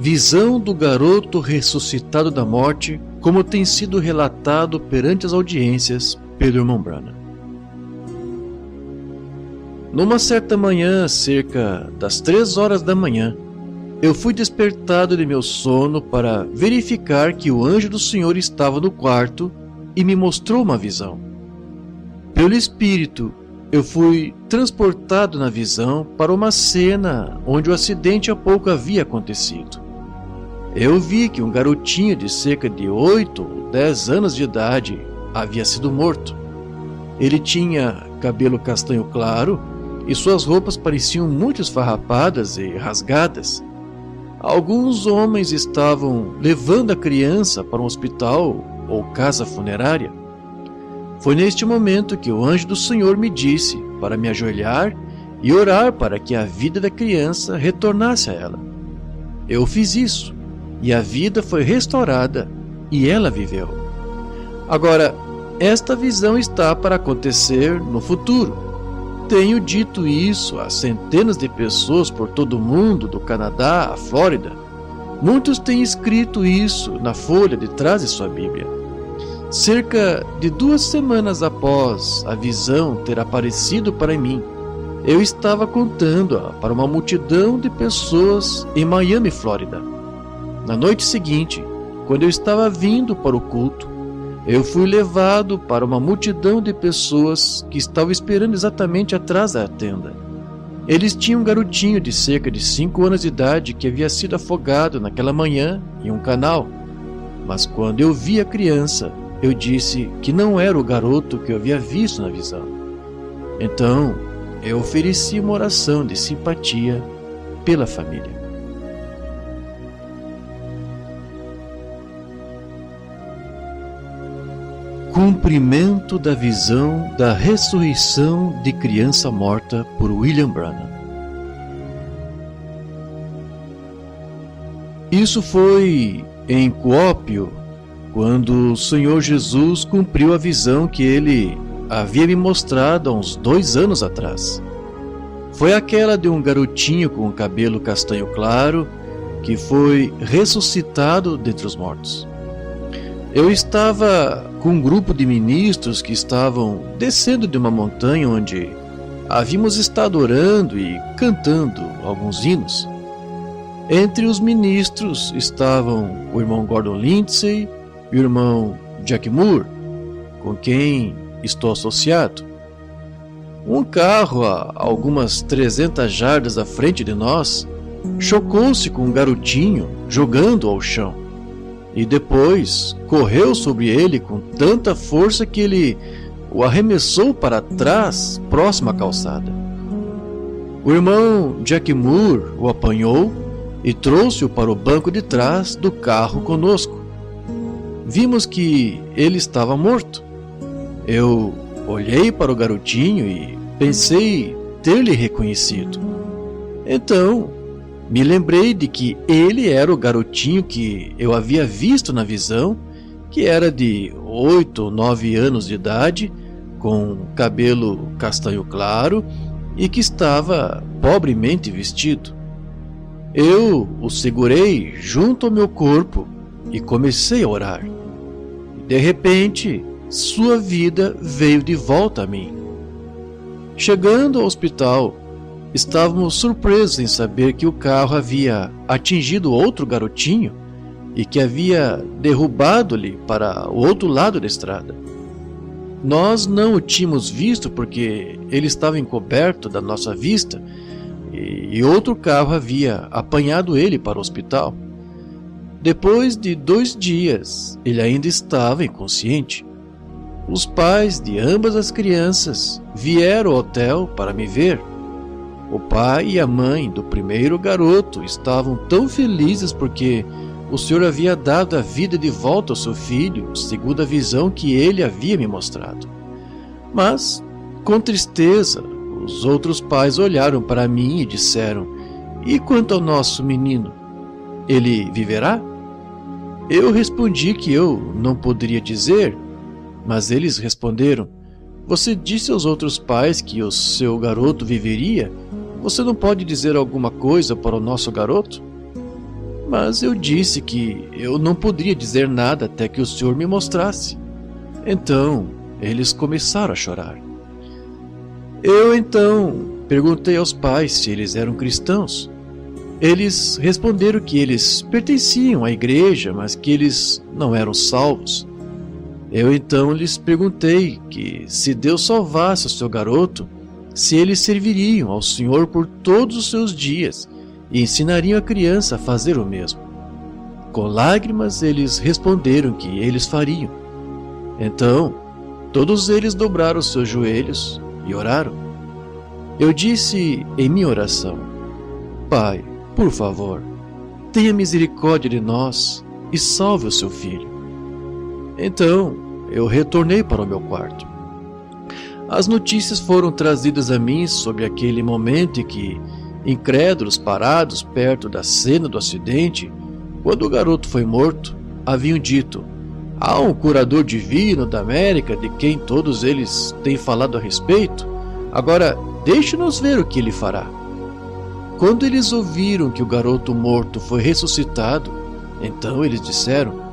Visão do garoto ressuscitado da morte, como tem sido relatado perante as audiências pelo irmão Branham. Numa certa manhã, cerca das 3 horas da manhã, eu fui despertado de meu sono para verificar que o anjo do Senhor estava no quarto e me mostrou uma visão. Pelo Espírito, eu fui transportado na visão para uma cena onde o acidente há pouco havia acontecido. Eu vi que um garotinho de cerca de 8 ou 10 anos de idade havia sido morto. Ele tinha cabelo castanho claro e suas roupas pareciam muito esfarrapadas e rasgadas. Alguns homens estavam levando a criança para um hospital ou casa funerária. Foi neste momento que o anjo do Senhor me disse para me ajoelhar e orar para que a vida da criança retornasse a ela. Eu fiz isso e a vida foi restaurada e ela viveu. Agora, esta visão está para acontecer no futuro. Tenho dito isso a centenas de pessoas por todo o mundo, do Canadá à Flórida. Muitos têm escrito isso na folha de trás de sua Bíblia. Cerca de 2 semanas após a visão ter aparecido para mim, eu estava contando-a para uma multidão de pessoas em Miami, Flórida. Na noite seguinte, quando eu estava vindo para o culto, eu fui levado para uma multidão de pessoas que estavam esperando exatamente atrás da tenda. Eles tinham um garotinho de cerca de 5 anos de idade que havia sido afogado naquela manhã em um canal. Mas quando eu vi a criança, eu disse que não era o garoto que eu havia visto na visão. Então, eu ofereci uma oração de simpatia pela família. Cumprimento da visão da ressurreição de criança morta por William Branham. Isso foi em Coopio, quando o Senhor Jesus cumpriu a visão que ele havia me mostrado há uns 2 anos atrás. Foi aquela de um garotinho com cabelo castanho claro que foi ressuscitado dentre os mortos. Eu estava com um grupo de ministros que estavam descendo de uma montanha onde havíamos estado orando e cantando alguns hinos. Entre os ministros estavam o irmão Gordon Lindsay e o irmão Jack Moore, com quem estou associado. Um carro a algumas 300 jardas à frente de nós chocou-se com um garotinho jogando ao chão. E depois correu sobre ele com tanta força que ele o arremessou para trás, próximo à calçada. O irmão Jack Moore o apanhou e trouxe-o para o banco de trás do carro conosco. Vimos que ele estava morto. Eu olhei para o garotinho e pensei ter-lhe reconhecido. Então, me lembrei de que ele era o garotinho que eu havia visto na visão, que era de 8 ou 9 anos de idade, com cabelo castanho claro e que estava pobremente vestido. Eu o segurei junto ao meu corpo e comecei a orar. De repente, sua vida veio de volta a mim. Chegando ao hospital, estávamos surpresos em saber que o carro havia atingido outro garotinho e que havia derrubado-lhe para o outro lado da estrada. Nós não o tínhamos visto porque ele estava encoberto da nossa vista e outro carro havia apanhado ele para o hospital. Depois de 2 dias, ele ainda estava inconsciente. Os pais de ambas as crianças vieram ao hotel para me ver. O pai e a mãe do primeiro garoto estavam tão felizes porque o Senhor havia dado a vida de volta ao seu filho, segundo a visão que ele havia me mostrado. Mas, com tristeza, os outros pais olharam para mim e disseram: "E quanto ao nosso menino? Ele viverá?" Eu respondi que eu não poderia dizer, mas eles responderam: "Você disse aos outros pais que o seu garoto viveria? Você não pode dizer alguma coisa para o nosso garoto?" mas eu disse que eu não poderia dizer nada até que o senhor me mostrasse. Então, eles começaram a chorar. Eu então perguntei aos pais se eles eram cristãos. Eles responderam que eles pertenciam à igreja, mas que eles não eram salvos. Eu então lhes perguntei que se Deus salvasse o seu garoto, se eles serviriam ao Senhor por todos os seus dias e ensinariam a criança a fazer o mesmo. Com lágrimas eles responderam que eles fariam. Então, todos eles dobraram seus joelhos e oraram. Eu disse em minha oração: Pai, por favor, tenha misericórdia de nós e salve o seu filho. Então, eu retornei para o meu quarto. As notícias foram trazidas a mim sobre aquele momento em que, incrédulos parados perto da cena do acidente, quando o garoto foi morto, haviam dito: há um curador divino da América de quem todos eles têm falado a respeito. Agora, deixe-nos ver o que ele fará. Quando eles ouviram que o garoto morto foi ressuscitado, então eles disseram: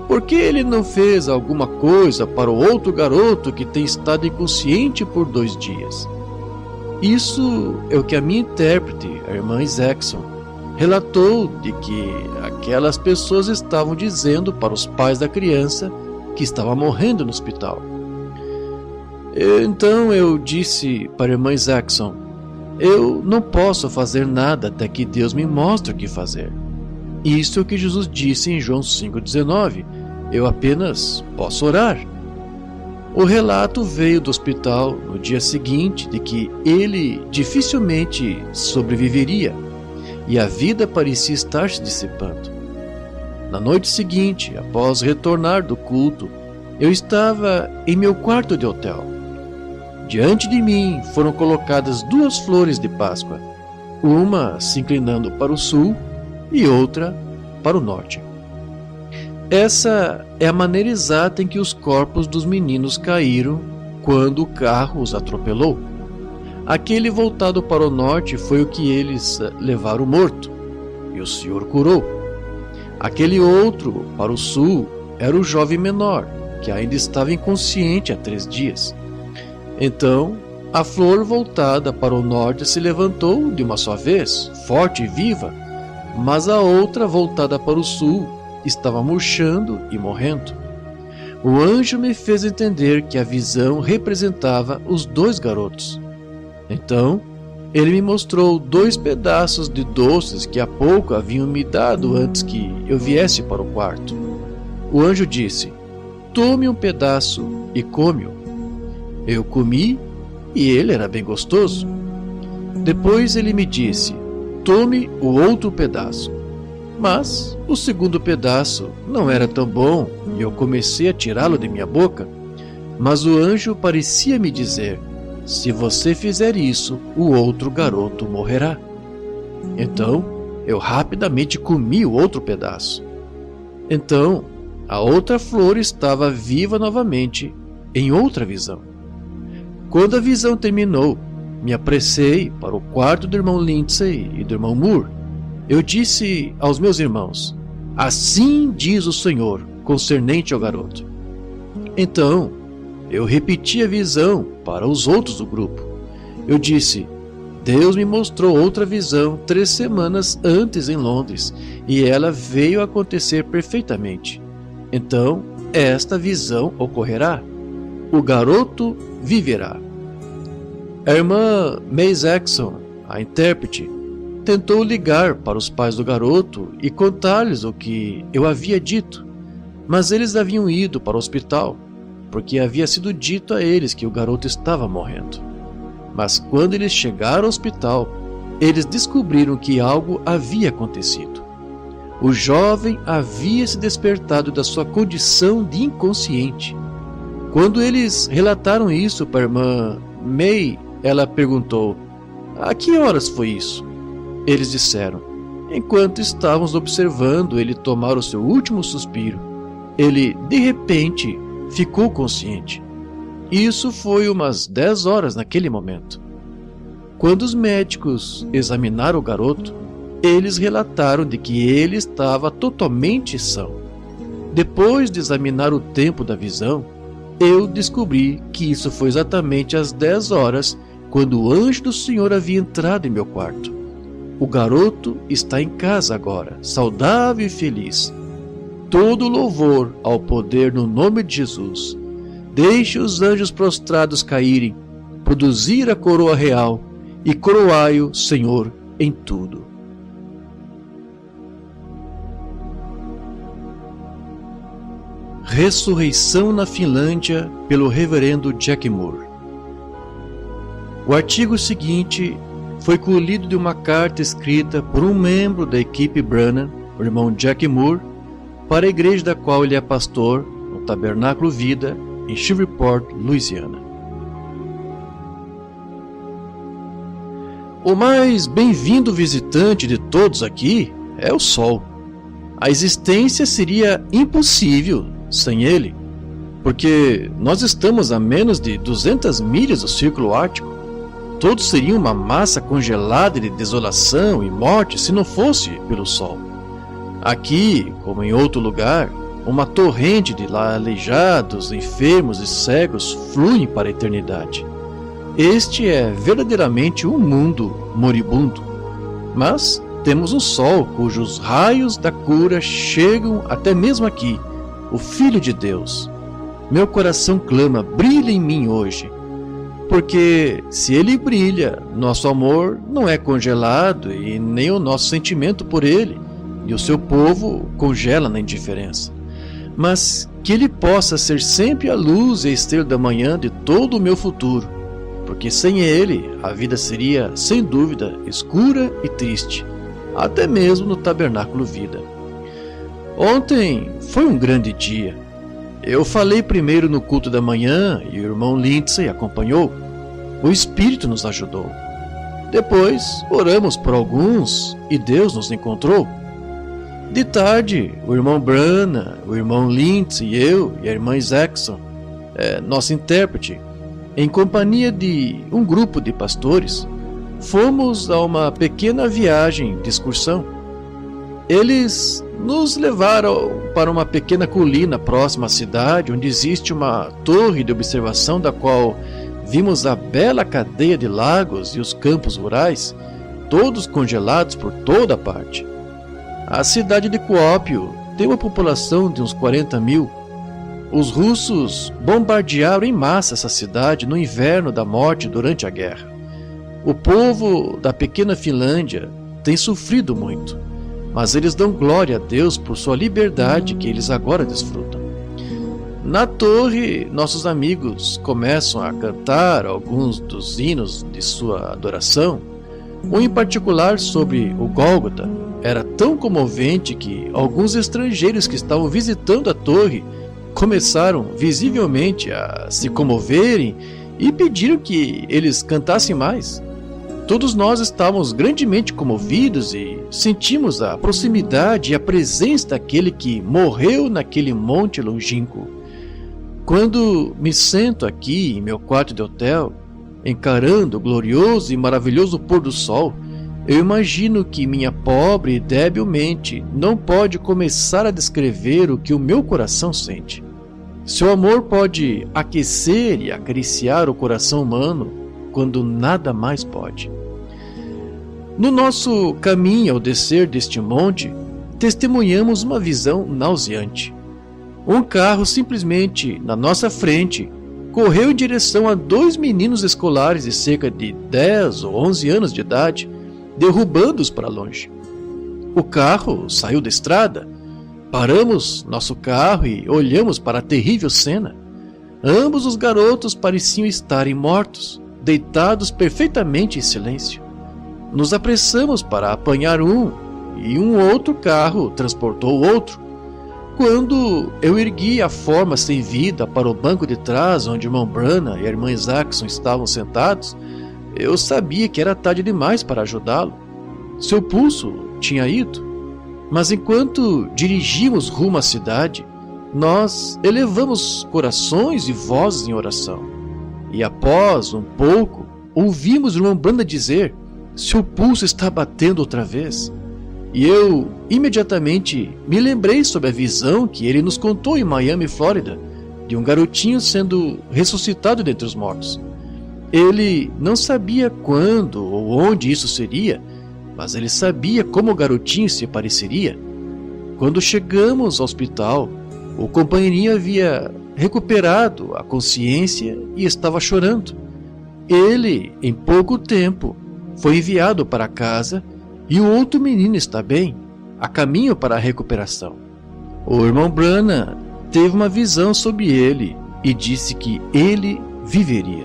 por que ele não fez alguma coisa para o outro garoto que tem estado inconsciente por 2 dias? Isso é o que a minha intérprete, a irmã Isaacson, relatou de que aquelas pessoas estavam dizendo para os pais da criança que estava morrendo no hospital. Então eu disse para a irmã Isaacson: eu não posso fazer nada até que Deus me mostre o que fazer. Isso é o que Jesus disse em João 5,19. Eu apenas posso orar. O relato veio do hospital no dia seguinte de que ele dificilmente sobreviveria e a vida parecia estar se dissipando. Na noite seguinte, após retornar do culto, eu estava em meu quarto de hotel. Diante de mim foram colocadas 2 flores de Páscoa, uma se inclinando para o sul e outra para o norte. Essa é a maneira exata em que os corpos dos meninos caíram quando o carro os atropelou. Aquele voltado para o norte foi o que eles levaram morto, e o Senhor curou. Aquele outro, para o sul, era o jovem menor, que ainda estava inconsciente há 3 dias. Então, a flor voltada para o norte se levantou de uma só vez, forte e viva, mas a outra, voltada para o sul, estava murchando e morrendo. O anjo me fez entender que a visão representava os 2 garotos. Então, ele me mostrou 2 pedaços de doces que há pouco haviam me dado antes que eu viesse para o quarto. O anjo disse: tome um pedaço e come-o. Eu comi e ele era bem gostoso. Depois ele me disse: tome o outro pedaço. Mas o segundo pedaço não era tão bom e eu comecei a tirá-lo de minha boca. Mas o anjo parecia me dizer: se você fizer isso, o outro garoto morrerá. Então eu rapidamente comi o outro pedaço. Então a outra flor estava viva novamente em outra visão. Quando a visão terminou, me apressei para o quarto do irmão Lindsay e do irmão Moore. Eu disse aos meus irmãos: assim diz o Senhor concernente ao garoto. Então eu repeti a visão para os outros do grupo. Eu disse: Deus me mostrou outra visão 3 semanas antes em Londres, e ela veio a acontecer perfeitamente. Então esta visão ocorrerá. O garoto viverá. A irmã May Jackson, a intérprete, tentou ligar para os pais do garoto e contar-lhes o que eu havia dito, mas eles haviam ido para o hospital, porque havia sido dito a eles que o garoto estava morrendo. Mas quando eles chegaram ao hospital, eles descobriram que algo havia acontecido. O jovem havia se despertado da sua condição de inconsciente. Quando eles relataram isso para a irmã May, ela perguntou: a que horas foi isso? Eles disseram: enquanto estávamos observando ele tomar o seu último suspiro, ele, de repente, ficou consciente. Isso foi umas 10 horas naquele momento. Quando os médicos examinaram o garoto, eles relataram de que ele estava totalmente são. Depois de examinar o tempo da visão, eu descobri que isso foi exatamente às 10 horas, quando o anjo do Senhor havia entrado em meu quarto. O garoto está em casa agora, saudável e feliz. Todo louvor ao poder no nome de Jesus. Deixe os anjos prostrados caírem, produzir a coroa real, e coroai-o, Senhor, em tudo. Ressurreição na Finlândia pelo reverendo Jack Moore. O artigo seguinte foi colhido de uma carta escrita por um membro da equipe Branham, o irmão Jack Moore, para a igreja da qual ele é pastor, no Tabernáculo Vida, em Shreveport, Louisiana. O mais bem-vindo visitante de todos aqui é o Sol. A existência seria impossível sem ele, porque nós estamos a menos de 200 milhas do Círculo Ártico. Todos seriam uma massa congelada de desolação e morte se não fosse pelo Sol. Aqui, como em outro lugar, uma torrente de aleijados, enfermos e cegos fluem para a eternidade. Este é verdadeiramente um mundo moribundo. Mas temos um Sol cujos raios da cura chegam até mesmo aqui, o Filho de Deus. Meu coração clama, brilha em mim hoje. Porque se ele brilha, nosso amor não é congelado e nem o nosso sentimento por ele, e o seu povo congela na indiferença. Mas que ele possa ser sempre a luz e a estrela da manhã de todo o meu futuro, porque sem ele a vida seria, sem dúvida, escura e triste, até mesmo no Tabernáculo Vida. Ontem foi um grande dia. Eu falei primeiro no culto da manhã e o irmão Lindsay acompanhou. O Espírito nos ajudou. Depois oramos por alguns e Deus nos encontrou. De tarde, o irmão Branham, o irmão Lindsay e eu e a irmã Jackson, nossa intérprete, em companhia de um grupo de pastores, fomos a uma pequena viagem de excursão. Eles nos levaram para uma pequena colina próxima à cidade, onde existe uma torre de observação da qual vimos a bela cadeia de lagos e os campos rurais, todos congelados por toda parte. A cidade de Kuopio tem uma população de uns 40 mil. Os russos bombardearam em massa essa cidade no inverno da morte durante a guerra. O povo da pequena Finlândia tem sofrido muito, mas eles dão glória a Deus por sua liberdade que eles agora desfrutam. Na torre, nossos amigos começam a cantar alguns dos hinos de sua adoração. Um em particular sobre o Gólgota era tão comovente que alguns estrangeiros que estavam visitando a torre começaram visivelmente a se comoverem e pediram que eles cantassem mais. Todos nós estávamos grandemente comovidos e sentimos a proximidade e a presença daquele que morreu naquele monte longínquo. Quando me sento aqui em meu quarto de hotel, encarando o glorioso e maravilhoso pôr do sol, eu imagino que minha pobre e débil mente não pode começar a descrever o que o meu coração sente. Seu amor pode aquecer e acariciar o coração humano quando nada mais pode. No nosso caminho ao descer deste monte, testemunhamos uma visão nauseante. Um carro simplesmente na nossa frente correu em direção a 2 meninos escolares de cerca de 10 ou 11 anos de idade, derrubando-os para longe. O carro saiu da estrada. Paramos nosso carro e olhamos para a terrível cena. Ambos os garotos pareciam estarem mortos, deitados perfeitamente em silêncio. Nos apressamos para apanhar um, e um outro carro transportou o outro. Quando eu ergui a forma sem vida para o banco de trás, onde o irmão Branham e a irmã Jackson estavam sentados, eu sabia que era tarde demais para ajudá-lo. Seu pulso tinha ido. Mas enquanto dirigimos rumo à cidade, nós elevamos corações e vozes em oração. E após um pouco, ouvimos o irmão Branham dizer: seu pulso está batendo outra vez. e eu imediatamente me lembrei sobre a visão que ele nos contou em Miami, Flórida, de um garotinho sendo ressuscitado dentre os mortos. Ele não sabia quando ou onde isso seria, mas ele sabia como o garotinho se pareceria. Quando chegamos ao hospital, o companheirinho havia recuperado a consciência e estava chorando. Ele, em pouco tempo, foi enviado para casa e o outro menino está bem, a caminho para a recuperação. O irmão Branham teve uma visão sobre ele e disse que ele viveria.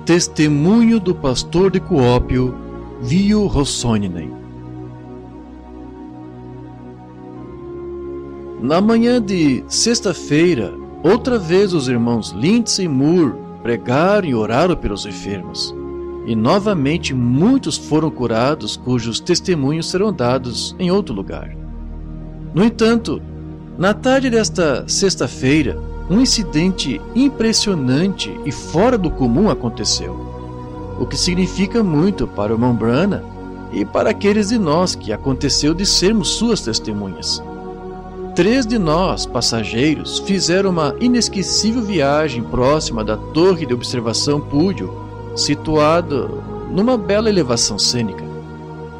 Testemunho do pastor de Kuopio, Vio Rossoninen. Na manhã de sexta-feira, outra vez os irmãos Lindsay e Moore pregaram e oraram pelos enfermos, e novamente muitos foram curados cujos testemunhos serão dados em outro lugar. No entanto, na tarde desta sexta-feira, um incidente impressionante e fora do comum aconteceu, o que significa muito para o irmão Branham e para aqueles de nós que aconteceu de sermos suas testemunhas. 3 de nós, passageiros, fizeram uma inesquecível viagem próxima da torre de observação Púdio, situada numa bela elevação cênica.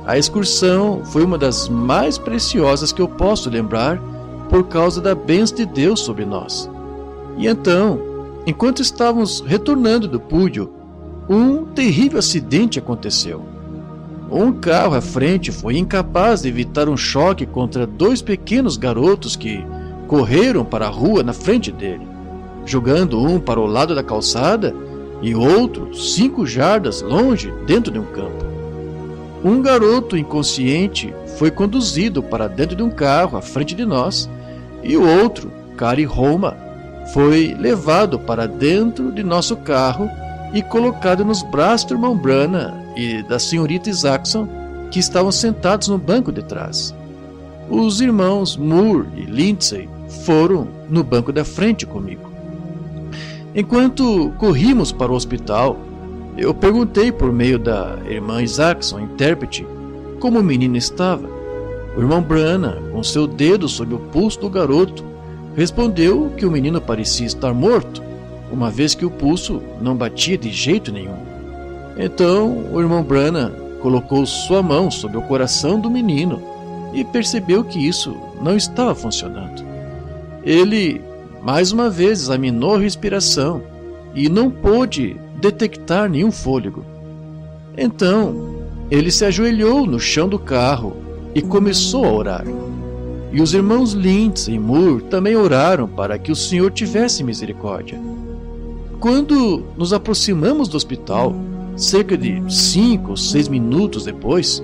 A excursão foi uma das mais preciosas que eu posso lembrar por causa da bênção de Deus sobre nós. E então, enquanto estávamos retornando do Púdio, um terrível acidente aconteceu. Um carro à frente foi incapaz de evitar um choque contra 2 pequenos garotos que correram para a rua na frente dele, jogando um para o lado da calçada e outro 5 jardas longe dentro de um campo. Um garoto inconsciente foi conduzido para dentro de um carro à frente de nós e o outro, Kari Roma, foi levado para dentro de nosso carro e colocado nos braços do irmão Branham e da senhorita Isaacson, que estavam sentados no banco de trás. Os irmãos Moore e Lindsay foram no banco da frente comigo. Enquanto corrimos para o hospital, eu perguntei por meio da irmã Isaacson, intérprete, como o menino estava. O irmão Branham, com seu dedo sobre o pulso do garoto, respondeu que o menino parecia estar morto, uma vez que o pulso não batia de jeito nenhum. Então o irmão Branham colocou sua mão sobre o coração do menino e percebeu que isso não estava funcionando. Ele mais uma vez examinou a respiração e não pôde detectar nenhum fôlego. Então ele se ajoelhou no chão do carro e começou a orar. E os irmãos Lindsay e Moore também oraram para que o Senhor tivesse misericórdia. Quando nos aproximamos do hospital, cerca de 5 ou 6 minutos depois,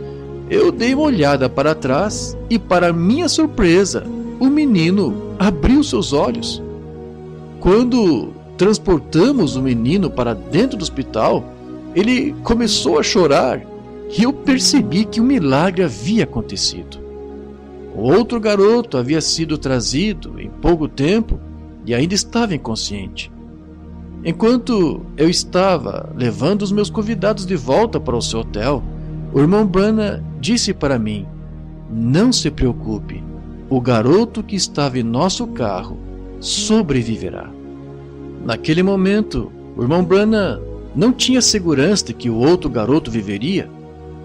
eu dei uma olhada para trás e, para minha surpresa, o menino abriu seus olhos. Quando transportamos o menino para dentro do hospital, ele começou a chorar e eu percebi que um milagre havia acontecido. O outro garoto havia sido trazido em pouco tempo e ainda estava inconsciente. Enquanto eu estava levando os meus convidados de volta para o seu hotel, o irmão Branham disse para mim: "Não se preocupe, o garoto que estava em nosso carro sobreviverá." Naquele momento, o irmão Branham não tinha segurança de que o outro garoto viveria,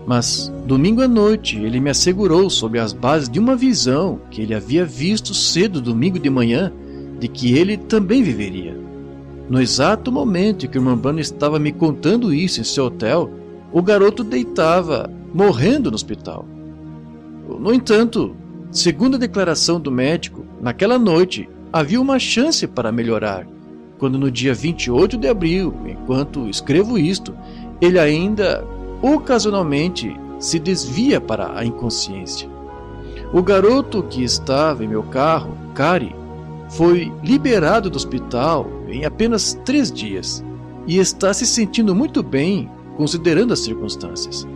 mas domingo à noite ele me assegurou sobre as bases de uma visão que ele havia visto cedo domingo de manhã de que ele também viveria. No exato momento em que o irmão Branham estava me contando isso em seu hotel, o garoto deitava, morrendo no hospital. No entanto, segundo a declaração do médico, naquela noite havia uma chance para melhorar, quando no dia 28 de abril, enquanto escrevo isto, ele ainda ocasionalmente se desvia para a inconsciência. O garoto que estava em meu carro, Kari, foi liberado do hospital em apenas 3 dias e está se sentindo muito bem, considerando as circunstâncias.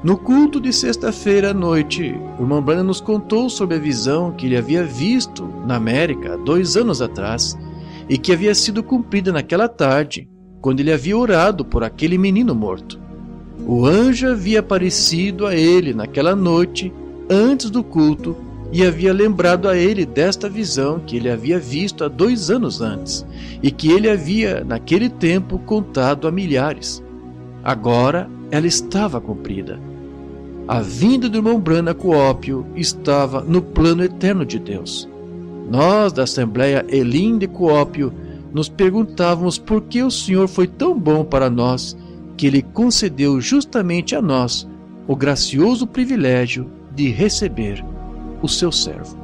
No culto de sexta-feira à noite, o irmão Branham nos contou sobre a visão que ele havia visto na América há 2 anos atrás e que havia sido cumprida naquela tarde, quando ele havia orado por aquele menino morto. O anjo havia aparecido a ele naquela noite antes do culto e havia lembrado a ele desta visão que ele havia visto há 2 anos antes e que ele havia, naquele tempo, contado a milhares. Agora ela estava cumprida. A vinda do irmão Branham Coopio estava no plano eterno de Deus. Nós, da Assembleia Elim de Coopio, nos perguntávamos por que o Senhor foi tão bom para nós que Ele concedeu justamente a nós o gracioso privilégio de receber o seu servo.